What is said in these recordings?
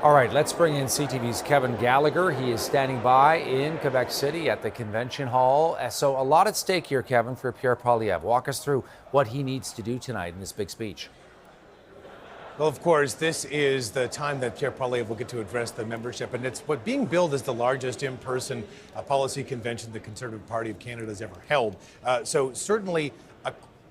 All right, let's bring in CTV's Kevin Gallagher. He is standing by in Quebec City at the Convention Hall. So a lot at stake here, Kevin, for Pierre Poilievre. Walk us through what he needs to do tonight in this big speech. Well, of course, this is the time that Pierre Poilievre will get to address the membership, and it's what being billed as the largest in-person policy convention the Conservative Party of Canada has ever held. So certainly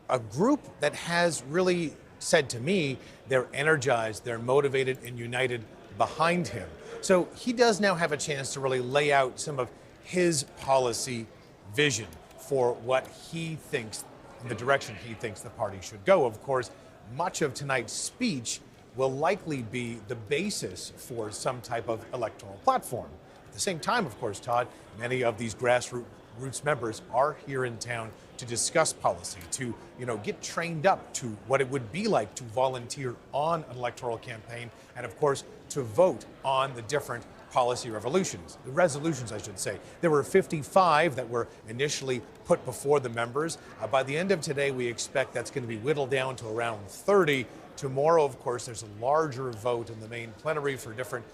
a group that has really said to me they're energized, they're motivated and united behind him. So he does now have a chance to really lay out some of his policy vision for what he thinks, the direction he thinks the party should go. Of course, much of tonight's speech will likely be the basis for some type of electoral platform. At the same time, of course, Todd, many of these grassroots members are here in town to discuss policy, to get trained up to what it would be like to volunteer on an electoral campaign, and of course to vote on the different policy resolutions, I should say. There were 55 that were initially put before the members. By the end of today, we expect that's going to be whittled down to around 30. Tomorrow, of course, there's a larger vote in the main plenary for different,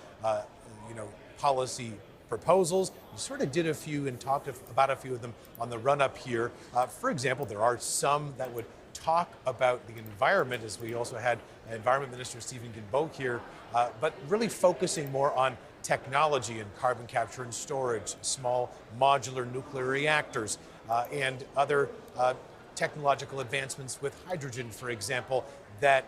policy proposals. We sort of did a few and talked about a few of them on the run-up here. For example, there are some that would talk about the environment, as we also had Environment Minister Steven Guilbeault here, but really focusing more on technology and carbon capture and storage, small modular nuclear reactors, and other technological advancements with hydrogen, for example, that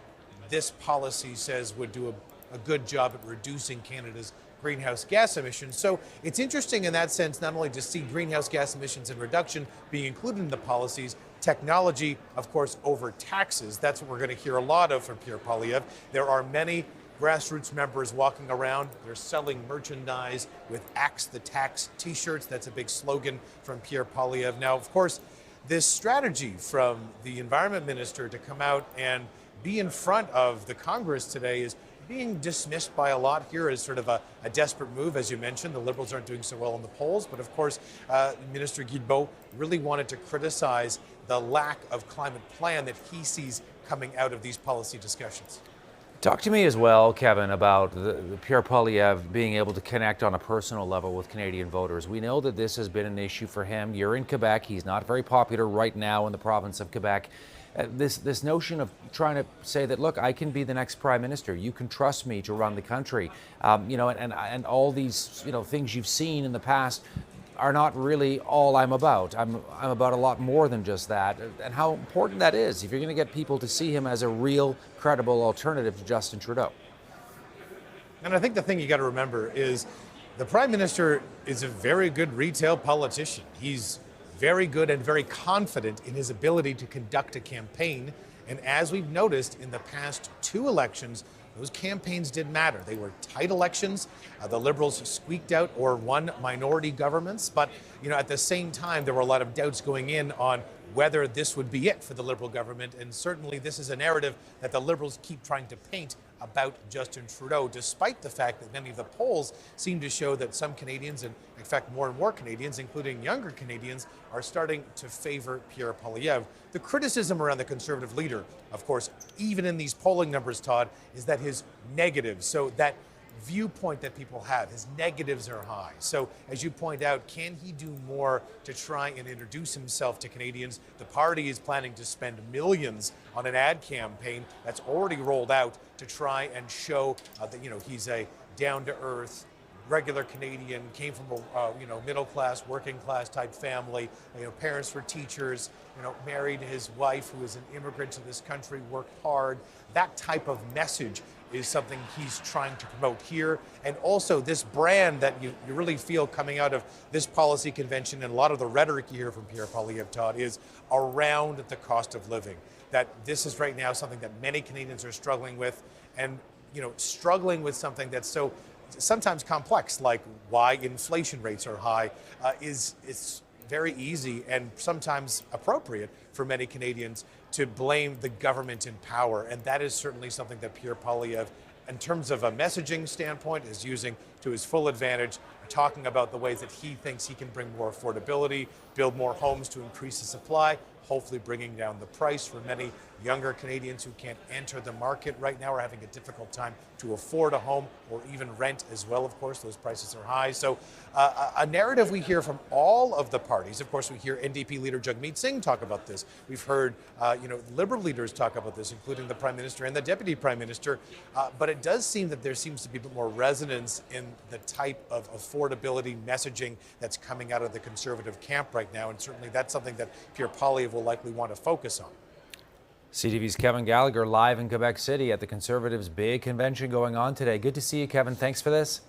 this policy says would do a good job at reducing Canada's greenhouse gas emissions. So it's interesting in that sense, not only to see greenhouse gas emissions and reduction being included in the policies, technology, of course, over taxes. That's what we're going to hear a lot of from Pierre Poilievre. There are many grassroots members walking around. They're selling merchandise with Axe the Tax t-shirts. That's a big slogan from Pierre Poilievre. Now, of course, this strategy from the Environment Minister to come out and be in front of the Congress today is being dismissed by a lot here as sort of a desperate move. As you mentioned, the Liberals aren't doing so well in the polls, but of course, Minister Guilbeault really wanted to criticize the lack of climate plan that he sees coming out of these policy discussions. Talk to me as well, Kevin, about the Pierre Poilievre being able to connect on a personal level with Canadian voters. We know that this has been an issue for him. You're in Quebec. He's not very popular right now in the province of Quebec. This notion of trying to say that, look, I can be the next prime minister. You can trust me to run the country. And all these things you've seen in the past are not really all I'm about. I'm about a lot more than just that, and how important that is if you're going to get people to see him as a real, credible alternative to Justin Trudeau. And I think the thing you got to remember is the Prime Minister is a very good retail politician. He's very good and very confident in his ability to conduct a campaign. And as we've noticed in the past two elections, those campaigns did matter. They were tight elections. The Liberals squeaked out or won minority governments. But at the same time, there were a lot of doubts going in on whether this would be it for the Liberal government. And certainly this is a narrative that the Liberals keep trying to paint about Justin Trudeau, despite the fact that many of the polls seem to show that some Canadians, and in fact more and more Canadians, including younger Canadians, are starting to favor Pierre Poilievre. The criticism around the Conservative leader, of course, even in these polling numbers, Todd, is that his negatives, so that viewpoint that people have, his negatives are high. So as you point out, can he do more to try and introduce himself to Canadians? The party is planning to spend millions on an ad campaign that's already rolled out to try and show that he's a down-to-earth, regular Canadian, came from a middle class, working class type family. Parents were teachers. Married his wife, who is an immigrant to this country, worked hard. That type of message is something he's trying to promote here. And also this brand that you really feel coming out of this policy convention, and a lot of the rhetoric you hear from Pierre Poilievre, Todd, is around the cost of living. That this is right now something that many Canadians are struggling with, and struggling with something that's so sometimes complex, like why inflation rates are high, it's very easy and sometimes appropriate for many Canadians to blame the government in power. And that is certainly something that Pierre Poilievre, in terms of a messaging standpoint, is using to his full advantage, talking about the ways that he thinks he can bring more affordability, build more homes to increase the supply, hopefully bringing down the price for many Younger Canadians who can't enter the market right now are having a difficult time to afford a home or even rent as well. Of course, those prices are high. So a narrative we hear from all of the parties. Of course, we hear NDP leader Jagmeet Singh talk about this. We've heard, Liberal leaders talk about this, including the Prime Minister and the Deputy Prime Minister. But it does seem that there seems to be a bit more resonance in the type of affordability messaging that's coming out of the Conservative camp right now. And certainly that's something that Pierre Poilievre will likely want to focus on. CTV's Kevin Gallagher live in Quebec City at the Conservatives' big convention going on today. Good to see you, Kevin. Thanks for this.